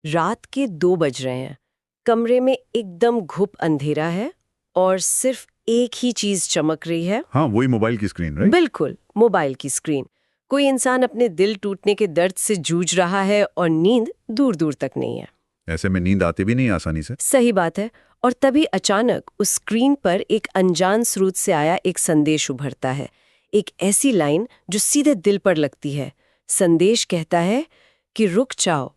रात के 2 बज रहे हैं। कमरे में एकदम घुप अंधेरा है और सिर्फ एक ही चीज चमक रही है। हाँ, वही मोबाइल की स्क्रीन, राइट? बिल्कुल, मोबाइल की स्क्रीन। कोई इंसान अपने दिल टूटने के दर्द से जूझ रहा है और नींद दूर दूर तक नहीं है। ऐसे में नींद आती भी नहीं आसानी से। सही बात है। और तभी अचानक उस स्क्रीन पर एक अनजान स्रोत से आया एक संदेश उभरता है। एक ऐसी लाइन जो सीधे दिल पर लगती है। संदेश कहता है कि रुक जाओ,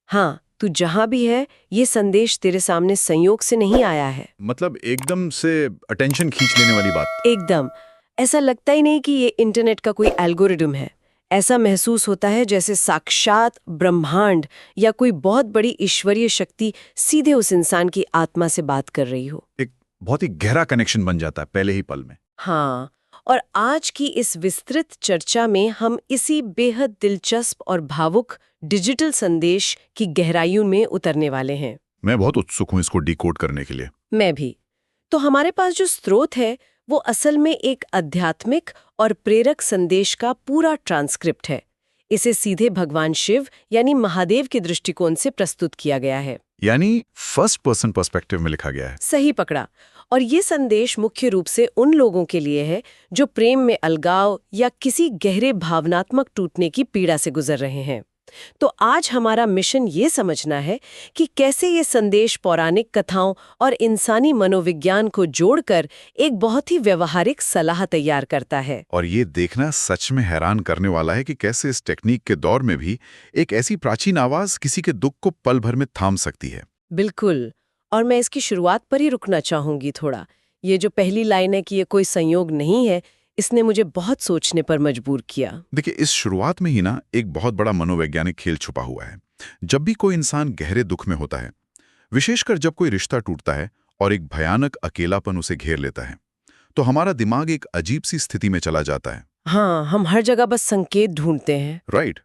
हाँ, तू जहां भी है, ये संदेश तेरे सामने संयोग से नहीं आया है। मतलब एकदम से अटेंशन खींच लेने वाली बात। एकदम। ऐसा लगता ही नहीं कि ये इंटरनेट का कोई एल्गोरिदम है। ऐसा महसूस होता है जैसे साक्षात ब्रह्मांड या कोई बहुत बड़ी ईश्वरीय शक्ति सीधे उस इंसान की आत्मा से बात कर रही हो। एक बहुत ही गहरा कनेक्शन बन जाता है पहले ही पल में। हाँ, और आज की इस विस्तृत चर्चा में हम इसी बेहद दिलचस्प और भावुक डिजिटल संदेश की गहराइयों में उतरने वाले हैं। मैं बहुत उत्सुक हूँ इसको डिकोड करने के लिए। मैं भी। तो हमारे पास जो स्रोत है वो असल में एक आध्यात्मिक और प्रेरक संदेश का पूरा ट्रांसक्रिप्ट है। इसे सीधे भगवान शिव यानी महादेव के दृष्टिकोण से प्रस्तुत किया गया है। यानी फर्स्ट पर्सन पर्सपेक्टिव में लिखा गया है। सही पकड़ा। और ये संदेश मुख्य रूप से उन लोगों के लिए है जो प्रेम में अलगाव या किसी गहरे भावनात्मक टूटने की पीड़ा से गुजर रहे हैं। तो आज हमारा मिशन ये समझना है कि कैसे ये संदेश पौराणिक कथाओं और इंसानी मनोविज्ञान को जोड़कर एक बहुत ही व्यवहारिक सलाह तैयार करता है। और ये देखना सच में हैरान करने वाला है कि कैसे इस टेक्निक के दौर में भी एक ऐसी प्राचीन आवाज किसी के दुख को पल भर में थाम सकती है। बिल्कुल। और मैं इसकी शुरुआत पर ही रुकना चाहूंगी थोड़ा। ये जो पहली लाइन है कि ये कोई संयोग नहीं है, इसने मुझे बहुत सोचने पर मजबूर किया। देखिए, इस शुरुआत में ही ना एक बहुत बड़ा मनोवैज्ञानिक खेल छुपा हुआ है। जब भी कोई इंसान गहरे दुख में होता है, विशेषकर जब कोई रिश्ता टूटता है और एक भयानक अकेलापन उसे घेर लेता है, तो हमारा दिमाग एक अजीब सी स्थिति में चला जाता है। हाँ, हम हर जगह बस संकेत ढूंढते हैं। राइट।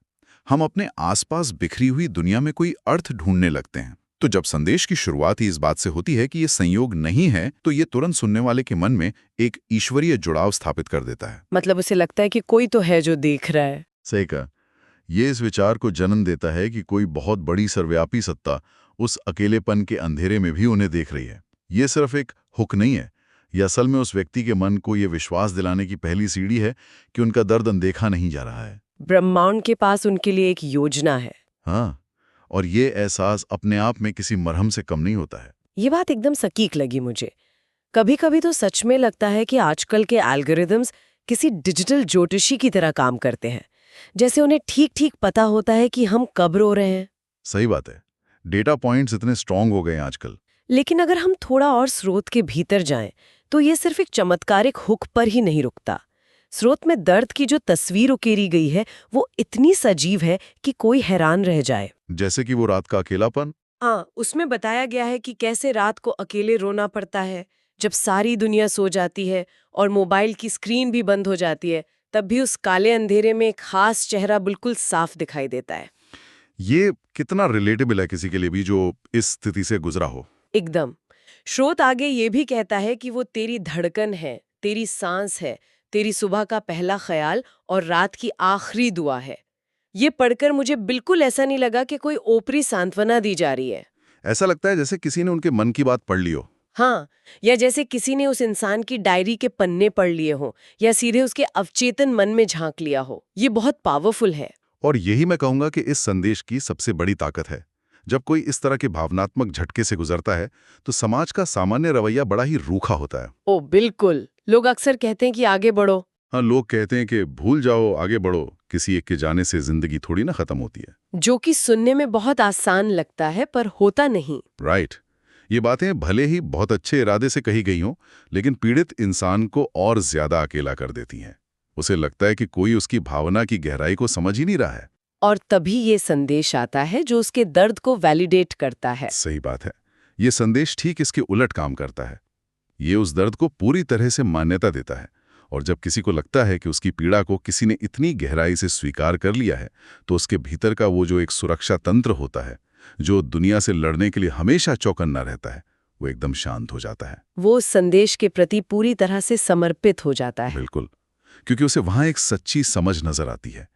हम अपने आसपास बिखरी हुई दुनिया में कोई अर्थ ढूंढने लगते हैं। तो जब संदेश की शुरुआत ही इस बात से होती है कि ये संयोग नहीं है, तो ये तुरंत सुनने वाले के मन में एक ईश्वरीय जुड़ाव स्थापित कर देता है। मतलब उसे लगता है कि कोई तो है जो देख रहा है। सही कहा। ये इस विचार को जन्म देता है कि कोई बहुत बड़ी सर्वव्यापी सत्ता उस अकेलेपन के अंधेरे में भी उन्हें देख रही है। ये सिर्फ एक हुक नहीं है, यह असल में उस व्यक्ति के मन को ये विश्वास दिलाने की पहली सीढ़ी है कि उनका दर्द अनदेखा नहीं जा रहा है। ब्रह्मांड के पास उनके लिए एक योजना है। हाँ, और ये एहसास अपने आप में किसी मरहम से कम नहीं होता है। ये बात एकदम सटीक लगी मुझे। कभी कभी तो सच में लगता है कि आजकल के एल्गोरिदम्स किसी डिजिटल ज्योतिषी की तरह काम करते हैं, जैसे उन्हें ठीक ठीक पता होता है कि हम कब रो रहे हैं। सही बात है। डेटा पॉइंट्स इतने स्ट्रांग हो गए हैं आजकल। लेकिन अगर हम थोड़ा और स्रोत के भीतर जाएं, तो ये सिर्फ एक चमत्कारिक हुक पर ही नहीं रुकता। स्रोत में दर्द की जो तस्वीर उकेरी गई है वो इतनी सजीव है कि कोई हैरान रह जाए। जैसे कि वो रात का अकेलापन। हाँ, उसमें बताया गया है कि कैसे रात को अकेले रोना पड़ता है, जब सारी दुनिया सो जाती है और मोबाइल की स्क्रीन भी बंद हो जाती है, तब भी उस काले अंधेरे में एक खास चेहरा बिल्कुल साफ दिखाई देता है। ये कितना रिलेटेबल है किसी के लिए भी जो इस स्थिति से गुजरा हो। एकदम। स्रोत आगे ये भी कहता है कि वो तेरी धड़कन है, तेरी सांस है, तेरी सुबह का पहला ख्याल और रात की आखिरी दुआ है। ये पढ़कर मुझे बिल्कुल ऐसा नहीं लगा कि कोई ओपरी सांत्वना दी जा रही है। ऐसा लगता है जैसे किसी ने उनके मन की बात पढ़ ली हो। हाँ, या जैसे किसी ने उस इंसान की डायरी के पन्ने पढ़ लिए हों या सीधे उसके अवचेतन मन में झांक लिया हो। ये बहुत पावरफुल है। और यही मैं कहूंगा कि इस संदेश की सबसे बड़ी ताकत है। जब कोई इस तरह के भावनात्मक झटके से गुजरता है, तो समाज का सामान्य रवैया बड़ा ही रूखा होता है। ओ बिल्कुल। लोग अक्सर कहते हैं कि आगे बढ़ो। हाँ, लोग कहते हैं कि भूल जाओ, आगे बढ़ो। किसी एक के जाने से जिंदगी थोड़ी ना खत्म होती है। जो कि सुनने में बहुत आसान लगता है पर होता नहीं। राइट। ये बातें भले ही बहुत अच्छे इरादे से कही गई हों, लेकिन पीड़ित इंसान को और ज्यादा अकेला कर देती हैं। उसे लगता है कि कोई उसकी भावना की गहराई को समझ ही नहीं रहा है। और तभी ये संदेश आता है जो उसके दर्द को वैलिडेट करता है। सही बात है। ये संदेश ठीक इसके उलट काम करता है। ये उस दर्द को पूरी तरह से मान्यता देता है। और जब किसी को लगता है कि उसकी पीड़ा को किसी ने इतनी गहराई से स्वीकार कर लिया है, तो उसके भीतर का वो जो एक सुरक्षा तंत्र होता है, जो दुनिया से लड़ने के लिए हमेशा चौकन्ना रहता है, वो एकदम शांत हो जाता है। वो उस संदेश के प्रति पूरी तरह से समर्पित हो जाता है। बिल्कुल, क्योंकि उसे वहां एक सच्ची समझ नजर आती है,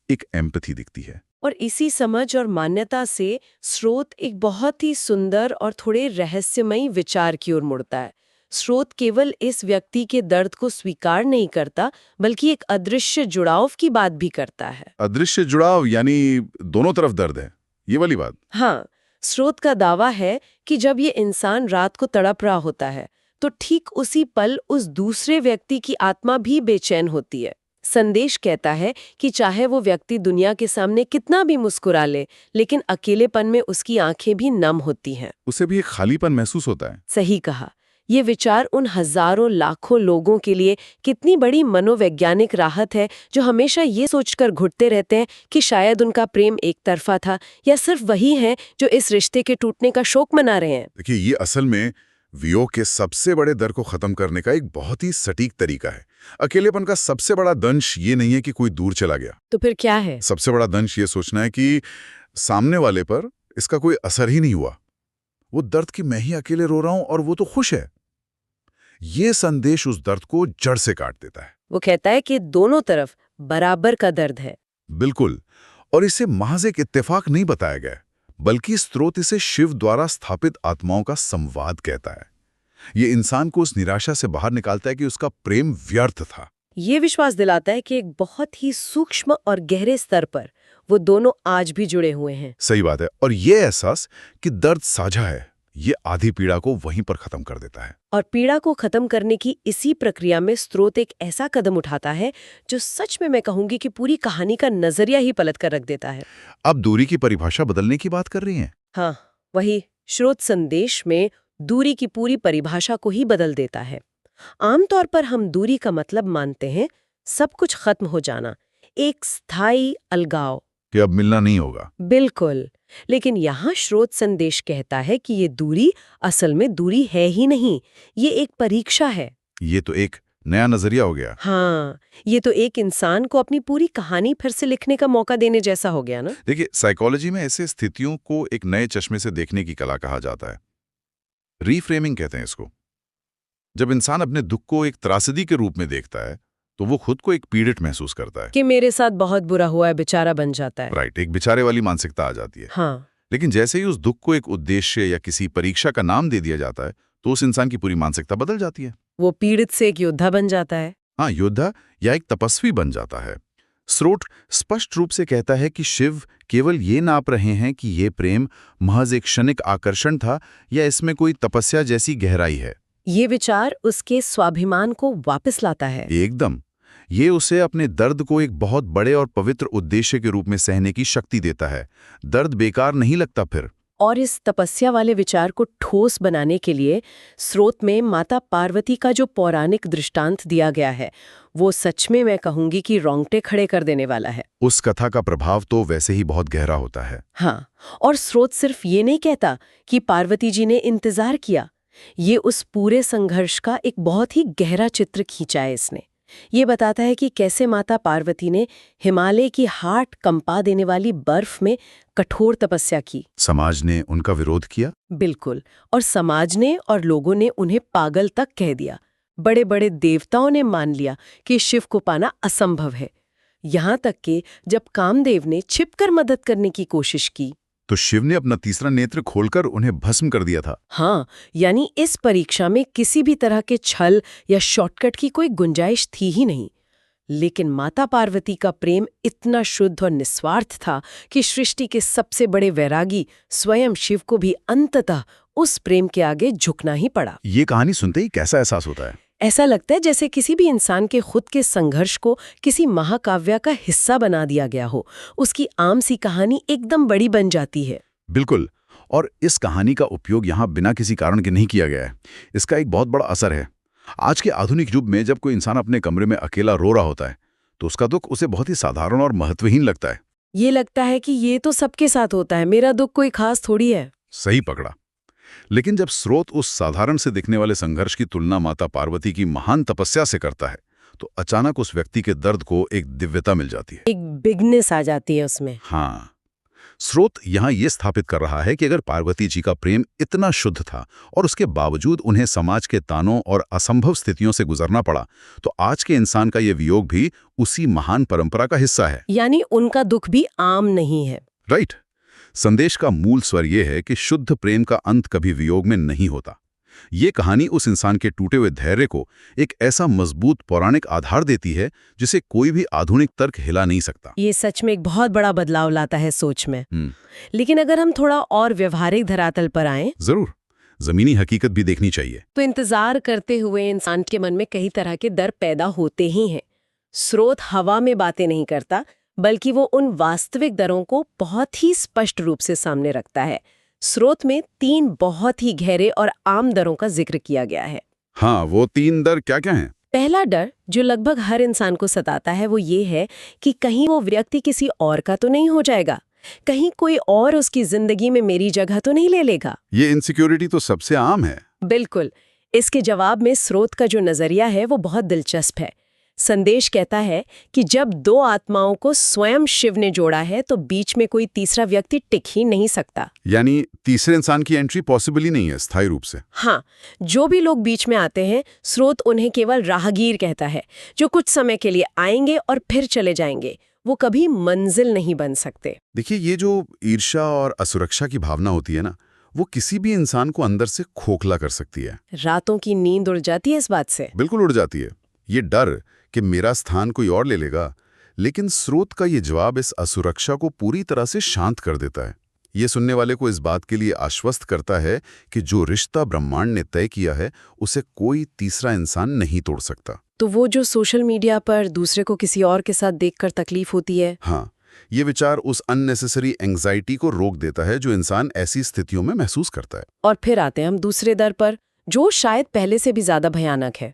एक एम्पैथी दिखती है। और इसी समझ और मान्यता से स्रोत एक बहुत ही सुंदर और थोड़े रहस्यमयी विचार की ओर मुड़ता है। स्रोत केवल इस व्यक्ति के दर्द को स्वीकार नहीं करता, बल्कि एक अदृश्य जुड़ाव की बात भी करता है। अदृश्य जुड़ाव यानी दोनों तरफ दर्द है, ये वाली बात। हाँ, स्रोत का दावा है कि जब ये इंसान रात को तड़प रहा होता है, तो ठीक उसी पल उस दूसरे व्यक्ति की आत्मा भी बेचैन होती है। संदेश कहता है कि चाहे वो व्यक्ति दुनिया के सामने कितना भी मुस्कुरा ले, लेकिन अकेलेपन में उसकी आंखें भी नम होती हैं। उसे भी एक खालीपन महसूस होता है। सही कहा। ये विचार उन हजारों लाखों लोगों के लिए कितनी बड़ी मनोवैज्ञानिक राहत है, जो हमेशा ये सोचकर घुटते रहते हैं कि शायद उनका प्रेम एक तरफा था, या सिर्फ वही है जो इस रिश्ते के टूटने का शोक मना रहे हैं। देखिए, ये असल में वियोग के सबसे बड़े डर को खत्म करने का एक बहुत ही सटीक तरीका है। अकेलेपन का सबसे बड़ा दंश ये नहीं है कि कोई दूर चला गया। तो फिर क्या है? सबसे बड़ा दंश ये सोचना है कि सामने वाले पर इसका कोई असर ही नहीं हुआ। वो दर्द कि मैं ही अकेले रो रहा हूं और वो तो खुश है। ये संदेश उस दर्द को जड़ से काट देता है। वो कहता है कि दोनों तरफ बराबर का दर्द है। बिल्कुल। और इसे महज एक इत्तेफाक नहीं बताया गया, बल्कि स्रोत इसे शिव द्वारा स्थापित आत्माओं का संवाद कहता है। ये इंसान को उस निराशा से बाहर निकालता है कि उसका प्रेम व्यर्थ था। ये विश्वास दिलाता है कि एक बहुत ही सूक्ष्म और गहरे स्तर पर वो दोनों आज भी जुड़े हुए हैं। सही बात है। और ये एहसास कि दर्द साझा है, ये आधी पीड़ा को वहीं पर खत्म कर देता है। और पीड़ा को खत्म करने की इसी प्रक्रिया में स्रोत एक ऐसा कदम उठाता है जो सच में मैं कहूंगी कि पूरी कहानी का नजरिया ही पलट कर रख देता है। अब दूरी की परिभाषा बदलने की बात कर रही हैं। हाँ, वही स्रोत संदेश में दूरी की पूरी परिभाषा को ही बदल देता है। आमतौर पर हम दूरी का मतलब मानते हैं सब कुछ खत्म हो जाना, एक स्थायी अलगाव, कि अब मिलना नहीं होगा। बिल्कुल। लेकिन यहाँ स्रोत संदेश कहता है कि ये दूरी असल में दूरी है ही नहीं, ये एक परीक्षा है। ये तो एक नया नजरिया हो गया। हाँ, ये तो एक इंसान को अपनी पूरी कहानी फिर से लिखने का मौका देने जैसा हो गया ना। देखिए, साइकोलॉजी में ऐसे स्थितियों को एक नए चश्मे से देखने की कला कहा जाता है। रीफ्रेमिंग कहते हैं इसको। जब इंसान अपने दुख को एक त्रासदी के रूप में देखता है, तो वो खुद को एक पीड़ित महसूस करता है कि मेरे साथ बहुत बुरा हुआ है, बेचारा बन जाता है। राइट, एक बेचारे वाली मानसिकता आ जाती है। हाँ, लेकिन जैसे ही उस दुख को एक उद्देश्य या किसी परीक्षा का नाम दे दिया जाता है, तो उस इंसान की पूरी मानसिकता बदल जाती है। वो पीड़ित से एक योद्धा बन जाता है। हाँ, योद्धा या एक तपस्वी बन जाता है। स्रोत स्पष्ट रूप से कहता है कि शिव केवल ये नाप रहे हैं कि ये प्रेम महज एक क्षणिक आकर्षण था या इसमें कोई तपस्या जैसी गहराई है। ये विचार उसके स्वाभिमान को वापस लाता है। एकदम। ये उसे अपने दर्द को एक बहुत बड़े और पवित्र उद्देश्य के रूप में सहने की शक्ति देता है। दर्द बेकार नहीं लगता फिर। और इस तपस्या वाले विचार को ठोस बनाने के लिए स्रोत में माता पार्वती का जो पौराणिक दृष्टांत दिया गया है, वो सच में मैं कहूंगी कि रोंगटे खड़े कर देने वाला है। उस कथा का प्रभाव तो वैसे ही बहुत गहरा होता है। हाँ, और स्रोत सिर्फ ये नहीं कहता कि पार्वती जी ने इंतजार किया, ये उस पूरे संघर्ष का एक बहुत ही गहरा चित्र खींचा है इसने। ये बताता है कि कैसे माता पार्वती ने हिमालय की हार्ट कंपा देने वाली बर्फ में कठोर तपस्या की। समाज ने उनका विरोध किया। बिल्कुल। और समाज ने और लोगों ने उन्हें पागल तक कह दिया। बड़े बड़े देवताओं ने मान लिया कि शिव को पाना असंभव है। यहाँ तक कि जब कामदेव ने छिपकर मदद करने की कोशिश की, तो शिव ने अपना तीसरा नेत्र खोलकर उन्हें भस्म कर दिया था। हाँ, यानी इस परीक्षा में किसी भी तरह के छल या शॉर्टकट की कोई गुंजाइश थी ही नहीं। लेकिन माता पार्वती का प्रेम इतना शुद्ध और निस्वार्थ था कि सृष्टि के सबसे बड़े वैरागी स्वयं शिव को भी अंततः उस प्रेम के आगे झुकना ही पड़ा। ये कहानी सुनते ही कैसा एहसास होता है? ऐसा लगता है जैसे किसी भी इंसान के खुद के संघर्ष को किसी महाकाव्य का हिस्सा बना दिया गया हो। उसकी आम सी कहानी एकदम बड़ी बन जाती है। बिल्कुल। और इस कहानी का उपयोग यहाँ बिना किसी कारण के नहीं किया गया है। इसका एक बहुत बड़ा असर है। आज के आधुनिक युग में जब कोई इंसान अपने कमरे में अकेला रो रहा होता है, तो उसका दुख उसे बहुत ही साधारण और महत्वहीन लगता है। ये लगता है कि ये तो सबके साथ होता है, मेरा दुख कोई खास थोड़ी है। सही पकड़ा। लेकिन जब स्रोत उस साधारण से दिखने वाले संघर्ष की तुलना माता पार्वती की महान तपस्या से करता है, तो अचानक उस व्यक्ति के दर्द को एक दिव्यता मिल जाती है। एक बिगनेस आ जाती है उसमें। हाँ, स्रोत यहाँ ये स्थापित कर रहा है कि अगर पार्वती जी का प्रेम इतना शुद्ध था और उसके बावजूद उन्हें समाज के तानों और असंभव स्थितियों से गुजरना पड़ा, तो आज के इंसान का ये वियोग भी उसी महान परंपरा का हिस्सा है। यानी उनका दुख भी आम नहीं है। राइट। संदेश का मूल स्वर यह है कि शुद्ध प्रेम का अंत कभी वियोग में नहीं होता। ये कहानी उस इंसान के टूटे हुए धैर्य को एक ऐसा मजबूत पौराणिक आधार देती है जिसे कोई भी आधुनिक तर्क हिला नहीं सकता। ये सच में एक बहुत बड़ा बदलाव लाता है सोच में। लेकिन अगर हम थोड़ा और व्यवहारिक धरातल पर आएं, जरूर, जमीनी हकीकत भी देखनी चाहिए। तो इंतजार करते हुए इंसान के मन में कई तरह के डर पैदा होते ही हैं। स्रोत हवा में बातें नहीं करता, बल्कि वो उन वास्तविक डरों को बहुत ही स्पष्ट रूप से सामने रखता है। स्रोत में 3 बहुत ही गहरे और आम डरों का जिक्र किया गया है। हाँ, वो 3 डर क्या क्या हैं? पहला डर, जो लगभग हर इंसान को सताता है, वो ये है कि कहीं वो व्यक्ति किसी और का तो नहीं हो जाएगा, कहीं कोई और उसकी जिंदगी में मेरी जगह तो नहीं ले लेगा। ये इनसिक्योरिटी तो सबसे आम है। बिल्कुल। इसके जवाब में स्रोत का जो नजरिया है वो बहुत दिलचस्प है। संदेश कहता है कि जब 2 आत्माओं को स्वयं शिव ने जोड़ा है तो बीच में कोई तीसरा व्यक्ति टिक ही नहीं सकता। यानी तीसरे इंसान की एंट्री पॉसिबल ही नहीं है स्थायी रूप से। हाँ, जो भी लोग बीच में आते हैं, स्रोत उन्हें केवल राहगीर कहता है, जो कुछ समय के लिए आएंगे और फिर चले जाएंगे। वो कभी मंजिल नहीं बन सकते। देखिए, ये जो ईर्ष्या और असुरक्षा की भावना होती है ना, वो किसी भी इंसान को अंदर से खोखला कर सकती है। रातों की नींद उड़ जाती है इस बात से। बिल्कुल उड़ जाती है। ये डर कि मेरा स्थान कोई और ले लेगा, लेकिन स्रोत का ये जवाब इस असुरक्षा को पूरी तरह से शांत कर देता है। ये सुनने वाले को इस बात के लिए आश्वस्त करता है कि जो रिश्ता ब्रह्मांड ने तय किया है, उसे कोई तीसरा इंसान नहीं तोड़ सकता। तो वो जो सोशल मीडिया पर दूसरे को किसी और के साथ देखकर तकलीफ होती है, हाँ, ये विचार उस अननेसेसरी एंग्जाइटी को रोक देता है जो इंसान ऐसी स्थितियों में महसूस करता है। और फिर आते हैं हम दूसरे डर पर, जो शायद पहले से भी ज्यादा भयानक है।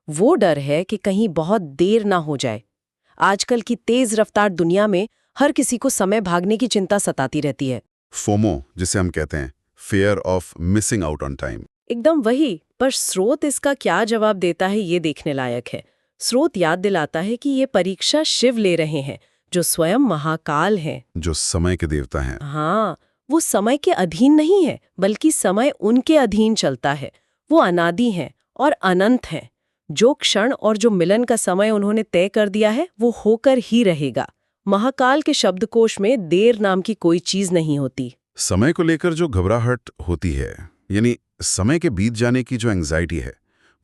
वो डर है कि कहीं बहुत देर ना हो जाए। आजकल की तेज रफ्तार दुनिया में हर किसी को समय भागने की चिंता सताती रहती है। फोमो, जिसे हम कहते हैं, fear of missing out on time. एकदम वही। पर स्रोत इसका क्या जवाब देता है, ये देखने लायक है। स्रोत याद दिलाता है कि ये परीक्षा शिव ले रहे हैं, जो स्वयं महाकाल हैं, जो समय के देवता हैं। हाँ, वो समय के अधीन नहीं है, बल्कि समय उनके अधीन चलता है। वो अनादि हैं और अनंत हैं। जो क्षण और जो मिलन का समय उन्होंने तय कर दिया है, वो होकर ही रहेगा। महाकाल के शब्दकोश में देर नाम की कोई चीज नहीं होती। समय को लेकर जो घबराहट होती है, यानी समय के बीत जाने की जो एंग्जाइटी है,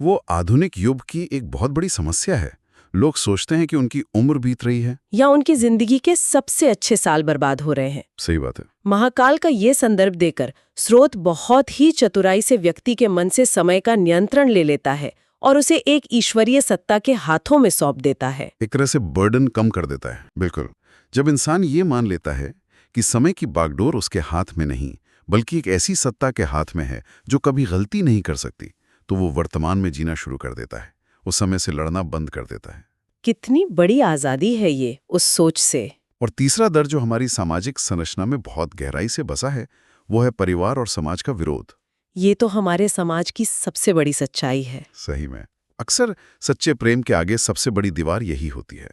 वो आधुनिक युग की एक बहुत बड़ी समस्या है। लोग सोचते हैं कि उनकी उम्र बीत रही है या उनकी जिंदगी के सबसे अच्छे साल बर्बाद हो रहे हैं। सही बात है। महाकाल का ये संदर्भ देकर स्रोत बहुत ही चतुराई से व्यक्ति के मन से समय का नियंत्रण ले लेता है और उसे एक ईश्वरीय सत्ता के हाथों में सौंप देता है। एक तरह से बर्डन कम कर देता है। बिल्कुल। जब इंसान ये मान लेता है कि समय की बागडोर उसके हाथ में नहीं, बल्कि एक ऐसी सत्ता के हाथ में है जो कभी गलती नहीं कर सकती, तो वो वर्तमान में जीना शुरू कर देता है। उस समय से लड़ना बंद कर देता है। कितनी बड़ी आजादी है ये उस सोच से। और तीसरा डर जो हमारी सामाजिक संरचना में बहुत गहराई से बसा है, वो है परिवार और समाज का विरोध। ये तो हमारे समाज की सबसे बड़ी सच्चाई है। सही में। अक्सर सच्चे प्रेम के आगे सबसे बड़ी दीवार यही होती है।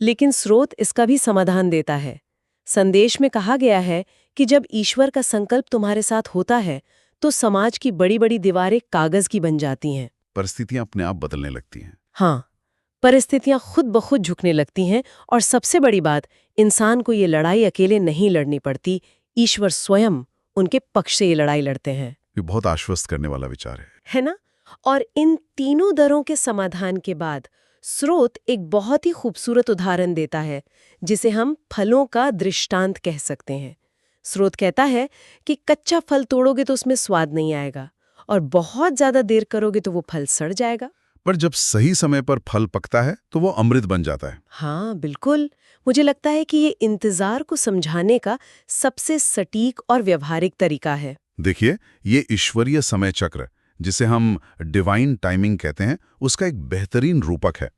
लेकिन स्रोत इसका भी समाधान देता है। संदेश में कहा गया है कि जब ईश्वर का संकल्प तुम्हारे साथ होता है, तो समाज की बड़ी बड़ी दीवारें कागज की बन जाती हैं। परिस्थितियां अपने आप बदलने लगती हैं। हाँ, परिस्थितियां खुद ब खुद झुकने लगती हैं। और सबसे बड़ी बात, इंसान को ये लड़ाई अकेले नहीं लड़नी पड़ती। ईश्वर स्वयं उनके पक्ष से ये लड़ाई लड़ते हैं। ये बहुत आश्वस्त करने वाला विचार है ना? और इन तीनों दरों के समाधान के बाद स्रोत एक बहुत ही खूबसूरत उदाहरण देता है, जिसे हम फलों का दृष्टांत कह सकते हैं। स्रोत कहता है कि कच्चा फल तोड़ोगे तो उसमें स्वाद नहीं आएगा, और बहुत ज्यादा देर करोगे तो वो फल सड़ जाएगा। पर जब सही समय पर फल पकता है तो वो अमृत बन जाता है। हाँ, बिल्कुल। मुझे लगता है कि ये इंतजार को समझाने का सबसे सटीक और व्यवहारिक तरीका है। देखिए, ये ईश्वरीय समय चक्र, जिसे हम डिवाइन टाइमिंग कहते हैं, उसका एक बेहतरीन रूपक है।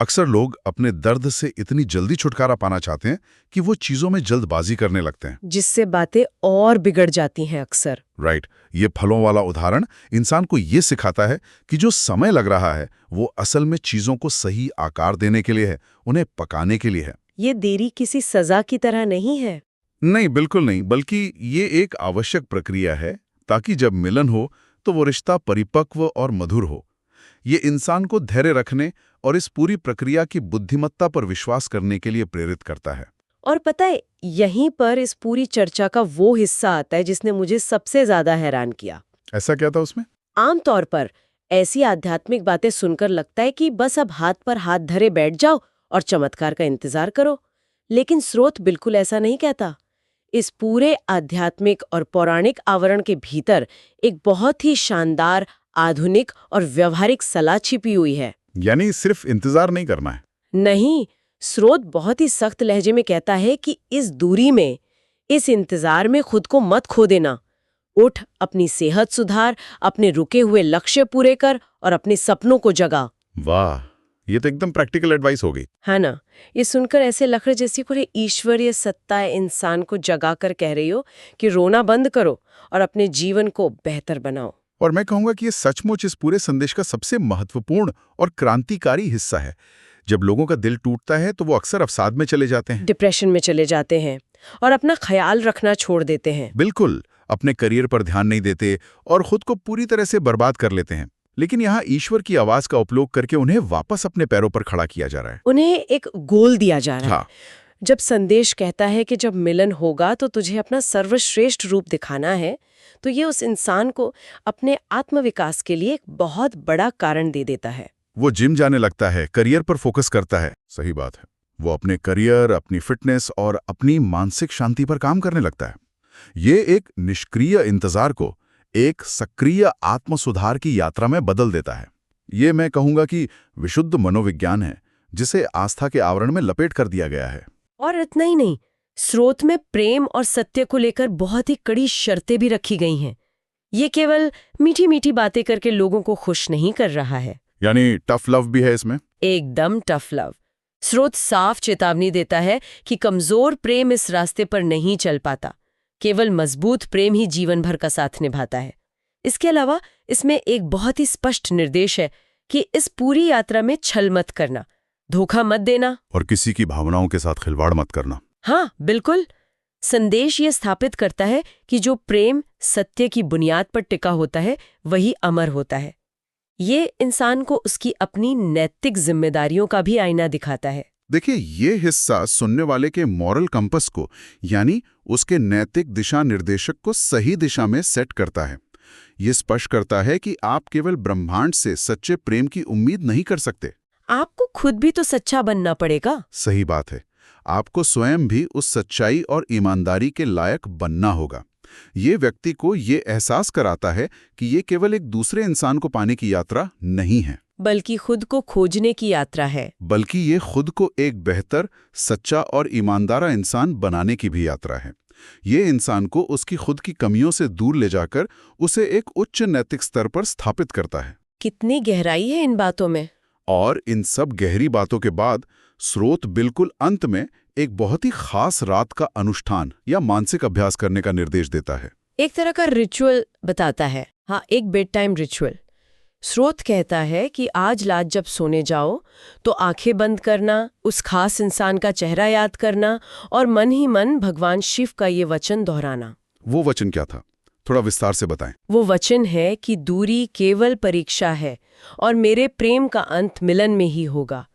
अक्सर लोग अपने दर्द से इतनी जल्दी छुटकारा पाना चाहते हैं कि वो चीजों में जल्दबाजी करने लगते हैं, जिससे बातें और बिगड़ जाती हैं अक्सर। राइट। ये फलों वाला उदाहरण इंसान को ये सिखाता है कि जो समय लग रहा है वो असल में चीजों को सही आकार देने के लिए है, उन्हें पकाने के लिए है। ये देरी किसी सजा की तरह नहीं है। नहीं, बिल्कुल नहीं, बल्कि ये एक आवश्यक प्रक्रिया है ताकि जब मिलन हो तो वो रिश्ता परिपक्व और मधुर हो। ये इंसान को धैर्य रखने और इस पूरी प्रक्रिया की बुद्धिमत्ता पर विश्वास करने के लिए प्रेरित करता है। और पता है, यहीं पर इस पूरी चर्चा का वो हिस्सा आता है जिसने मुझे सबसे ज्यादा हैरान किया। ऐसा क्या था उसमें? आमतौर पर ऐसी आध्यात्मिक बातें सुनकर लगता है कि बस अब हाथ पर हाथ धरे बैठ जाओ और चमत्कार का इंतजार करो। लेकिन स्रोत बिल्कुल ऐसा नहीं कहता। इस पूरे आध्यात्मिक और पौराणिक आवरण के भीतर एक बहुत ही शानदार, आधुनिक और व्यवहारिक सलाह छिपी हुई है। यानी सिर्फ इंतजार नहीं करना है। नहीं, स्रोत बहुत ही सख्त लहजे में कहता है कि इस दूरी में, इस इंतजार में खुद को मत खो देना। उठ, अपनी सेहत सुधार, अपने रुके हुए लक्ष्य पूरे कर और अपने सपनों को जगा। वाह, ये तो एकदम प्रैक्टिकल एडवाइस हो गई। है ना? ये सुनकर ऐसे लग रहा है जैसे कोई ईश्वरीय सत्ता इंसान को जगा कर कह रही हो कि रोना बंद करो और अपने जीवन को बेहतर बनाओ। और मैं कहूंगा कि ये सचमुच इस पूरे संदेश का सबसे महत्वपूर्ण और क्रांतिकारी हिस्सा है। जब लोगों का दिल टूटता है तो वो अक्सर अवसाद में चले जाते हैं, डिप्रेशन में चले जाते हैं और अपना ख्याल रखना छोड़ देते हैं। बिल्कुल, अपने करियर पर ध्यान नहीं देते और खुद को पूरी तरह से बर्बाद कर लेते हैं। लेकिन यहाँ ईश्वर की आवाज का उपयोग करके उन्हें वापस अपने पैरों पर खड़ा किया जा रहा है। उन्हें एक गोल दिया जा रहा है। हाँ, जब संदेश कहता है कि जब मिलन होगा तो तुझे अपना सर्वश्रेष्ठ रूप दिखाना है, तो ये उस इंसान को अपने आत्मविकास के लिए एक बहुत बड़ा कारण दे देता है। वो जिम जाने लगता है, करियर पर फोकस करता है। सही बात है, वो अपने करियर, अपनी फिटनेस और अपनी मानसिक शांति पर काम करने लगता है। ये एक निष्क्रिय इंतजार को एक सक्रिय आत्मसुधार की यात्रा में बदल देता है। ये मैं कहूंगा कि विशुद्ध मनोविज्ञान है जिसे आस्था के आवरण में लपेट कर दिया गया है। और इतना ही नहीं, स्रोत में प्रेम और सत्य को लेकर बहुत ही कड़ी शर्तें भी रखी गई हैं। ये केवल मीठी मीठी बातें करके लोगों को खुश नहीं कर रहा है। यानी टफ लव भी है इसमें। एकदम टफ लव। स्रोत साफ चेतावनी देता है कि कमजोर प्रेम इस रास्ते पर नहीं चल पाता। केवल मजबूत प्रेम ही जीवन भर का साथ निभाता है। इसके अलावा इसमें एक बहुत ही स्पष्ट निर्देश है कि इस पूरी यात्रा में छल मत करना, धोखा मत देना और किसी की भावनाओं के साथ खिलवाड़ मत करना। हाँ, बिल्कुल। संदेश ये स्थापित करता है कि जो प्रेम सत्य की बुनियाद पर टिका होता है वही अमर होता है। ये इंसान को उसकी अपनी नैतिक जिम्मेदारियों का भी आईना दिखाता है। देखिए, ये हिस्सा सुनने वाले के मॉरल कंपस को, यानी उसके नैतिक दिशा निर्देशक को सही दिशा में सेट करता है। ये स्पष्ट करता है कि आप केवल ब्रह्मांड से सच्चे प्रेम की उम्मीद नहीं कर सकते। आपको खुद भी तो सच्चा बनना पड़ेगा। सही बात है, आपको स्वयं भी उस सच्चाई और ईमानदारी के लायक बनना होगा। ये व्यक्ति को ये एहसास कराता है कि ये केवल एक दूसरे इंसान को पाने की यात्रा नहीं है, बल्कि खुद को खोजने की यात्रा है। बल्कि ये खुद को एक बेहतर, सच्चा और ईमानदार इंसान बनाने की भी यात्रा है। ये इंसान को उसकी खुद की कमियों से दूर ले जाकर उसे एक उच्च नैतिक स्तर पर स्थापित करता है। कितनी गहराई है इन बातों में। और इन सब गहरी बातों के बाद स्रोत बिल्कुल अंत में एक बहुत ही खास रात का अनुष्ठान या मानसिक अभ्यास करने का निर्देश देता है। एक तरह का रिचुअल बताता है। हाँ, एक बेड टाइम रिचुअल। स्रोत कहता है कि आज रात जब सोने जाओ तो आंखें बंद करना, उस खास इंसान का चेहरा याद करना और मन ही मन भगवान शिव का ये वचन दोहराना। वो वचन क्या था? थोड़ा विस्तार से बताएं। वो वचन है कि दूरी केवल परीक्षा है और मेरे प्रेम का अंत मिलन में ही होगा।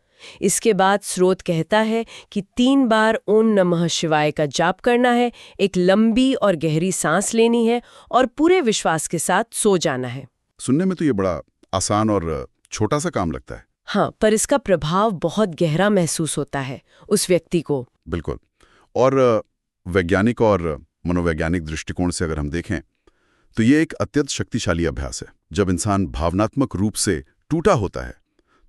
इसके बाद स्रोत कहता है कि 3 बार ओम नमः शिवाय का जाप करना है, एक लंबी और गहरी सांस लेनी है और पूरे विश्वास के साथ सो जाना है। सुनने में तो ये बड़ा आसान और छोटा सा काम लगता है। हाँ, पर इसका प्रभाव बहुत गहरा महसूस होता है उस व्यक्ति को। बिल्कुल। और वैज्ञानिक और मनोवैज्ञानिक दृष्टिकोण से अगर हम देखें तो ये एक अत्यंत शक्तिशाली अभ्यास है। जब इंसान भावनात्मक रूप से टूटा होता है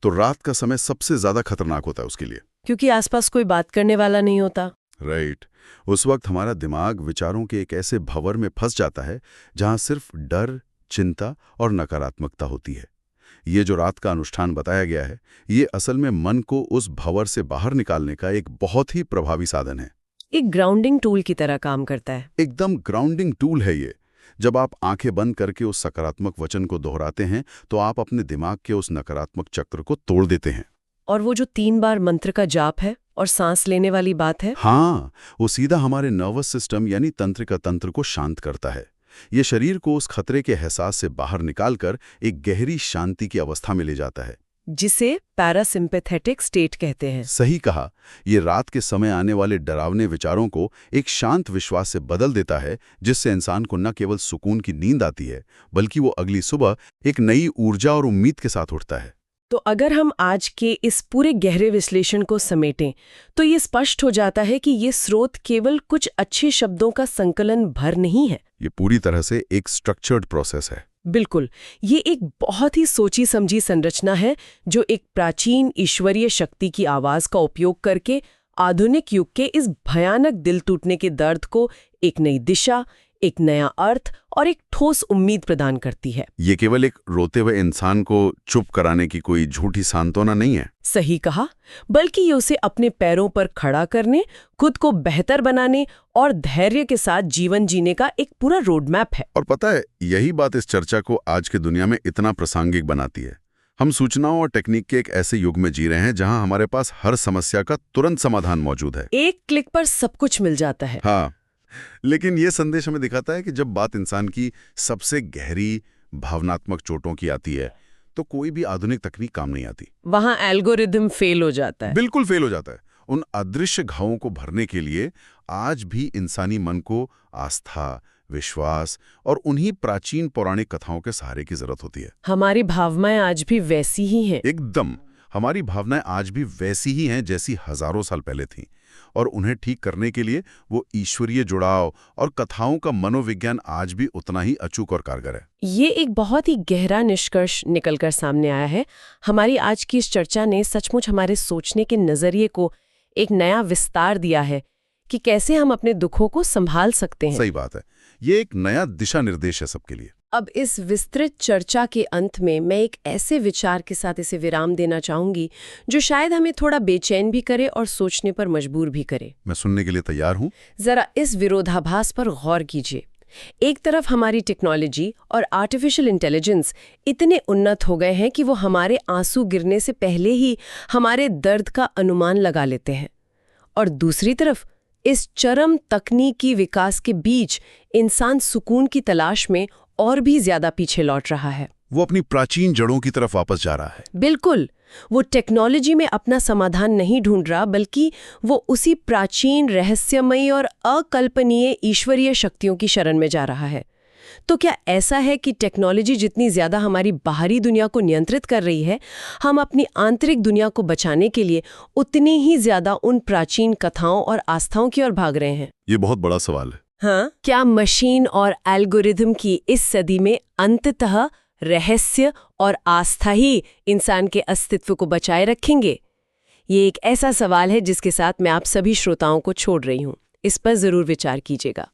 तो रात का समय सबसे ज्यादा खतरनाक होता है उसके लिए, क्योंकि आसपास कोई बात करने वाला नहीं होता। राइट। उस वक्त हमारा दिमाग विचारों के एक ऐसे भंवर में फंस जाता है जहां सिर्फ डर, चिंता और नकारात्मकता होती है। ये जो रात का अनुष्ठान बताया गया है, ये असल में मन को उस भंवर से बाहर निकालने का एक बहुत ही प्रभावी साधन है। एक ग्राउंडिंग टूल की तरह काम करता है। एकदम ग्राउंडिंग टूल है ये। जब आप आंखें बंद करके उस सकारात्मक वचन को दोहराते हैं तो आप अपने दिमाग के उस नकारात्मक चक्र को तोड़ देते हैं। और वो जो 3 बार मंत्र का जाप है और सांस लेने वाली बात है। हाँ, वो सीधा हमारे नर्वस सिस्टम यानी तंत्रिका तंत्र को शांत करता है। ये शरीर को उस खतरे के एहसास से बाहर निकालकर एक गहरी शांति की अवस्था में ले जाता है, जिसे पैरासिम्पैथेटिक स्टेट कहते हैं। सही कहा। ये रात के समय आने वाले डरावने विचारों को एक शांत विश्वास से बदल देता है, जिससे इंसान को न केवल सुकून की नींद आती है, बल्कि वो अगली सुबह एक नई ऊर्जा और उम्मीद के साथ उठता है। तो अगर हम आज के इस पूरे गहरे विश्लेषण को समेटें तो ये स्पष्ट हो जाता है कि ये स्रोत केवल कुछ अच्छे शब्दों का संकलन भर नहीं है। ये पूरी तरह से एक स्ट्रक्चर्ड प्रोसेस है। बिल्कुल, ये एक बहुत ही सोची समझी संरचना है जो एक प्राचीन ईश्वरीय शक्ति की आवाज का उपयोग करके आधुनिक युग के इस भयानक दिल टूटने के दर्द को एक नई दिशा, एक नया अर्थ और एक ठोस उम्मीद प्रदान करती है। ये केवल एक रोते हुए इंसान को चुप कराने की कोई झूठी सांत्वना नहीं है। सही कहा, बल्कि ये उसे अपने पैरों पर खड़ा करने, खुद को बेहतर बनाने और धैर्य के साथ जीवन जीने का एक पूरा रोड मैप है। और पता है, यही बात इस चर्चा को आज के दुनिया में इतना प्रासंगिक बनाती है। हम सूचनाओं और टेक्निक के एक ऐसे युग में जी रहे हैं जहां हमारे पास हर समस्या का तुरंत समाधान मौजूद है। एक क्लिक पर सब कुछ मिल जाता है। हाँ, लेकिन ये संदेश हमें दिखाता है कि जब बात इंसान की सबसे गहरी भावनात्मक चोटों की आती है तो कोई भी आधुनिक तकनीक काम नहीं आती। वहां एल्गोरिदम फेल हो जाता है। बिल्कुल फेल हो जाता है। उन अदृश्य घावों को भरने के लिए आज भी इंसानी मन को आस्था, विश्वास और उन्हीं प्राचीन पौराणिक कथाओं के सहारे की जरूरत होती है। हमारी भावनाएं आज भी वैसी ही हैं। एकदम, हमारी भावनाएं आज भी वैसी ही हैं जैसी हजारों साल पहले थीं, और उन्हें ठीक करने के लिए वो ईश्वरीय जुड़ाव और कथाओं का मनोविज्ञान आज भी उतना ही अचूक और कारगर है। ये एक बहुत ही गहरा निष्कर्ष निकलकर सामने आया है। हमारी आज की इस चर्चा ने सचमुच हमारे सोचने के नजरिए को एक नया विस्तार दिया है कि कैसे हम अपने दुखों को संभाल सकते हैं। सही बात है, ये एक नया दिशा निर्देश है सबके लिए। अब इस विस्तृत चर्चा के अंत में मैं एक ऐसे विचार के साथ इसे विराम देना चाहूंगी जो शायद हमें थोड़ा बेचैन भी करे और सोचने पर मजबूर भी करे। मैं सुनने के लिए तैयार हूं। जरा इस विरोधाभास पर गौर कीजिए। एक तरफ हमारी टेक्नोलॉजी और आर्टिफिशियल इंटेलिजेंस इतने उन्नत हो गए हैं कि वो हमारे आंसू गिरने से पहले ही हमारे दर्द का अनुमान लगा लेते हैं, और दूसरी तरफ इस चरम तकनीकी विकास के बीच इंसान सुकून की तलाश में और भी ज्यादा पीछे लौट रहा है। वो अपनी प्राचीन जड़ों की तरफ वापस जा रहा है। बिल्कुल, वो टेक्नोलॉजी में अपना समाधान नहीं ढूंढ रहा, बल्कि वो उसी प्राचीन, रहस्यमयी और अकल्पनीय ईश्वरीय शक्तियों की शरण में जा रहा है। तो क्या ऐसा है कि टेक्नोलॉजी जितनी ज्यादा हमारी बाहरी दुनिया को नियंत्रित कर रही है, हम अपनी आंतरिक दुनिया को बचाने के लिए उतनी ही ज्यादा उन प्राचीन कथाओं और आस्थाओं की ओर भाग रहे हैं? ये बहुत बड़ा सवाल है। हाँ, क्या मशीन और एल्गोरिथम की इस सदी में अंततः रहस्य और आस्था ही इंसान के अस्तित्व को बचाए रखेंगे? ये एक ऐसा सवाल है जिसके साथ मैं आप सभी श्रोताओं को छोड़ रही हूँ। इस पर जरूर विचार कीजिएगा।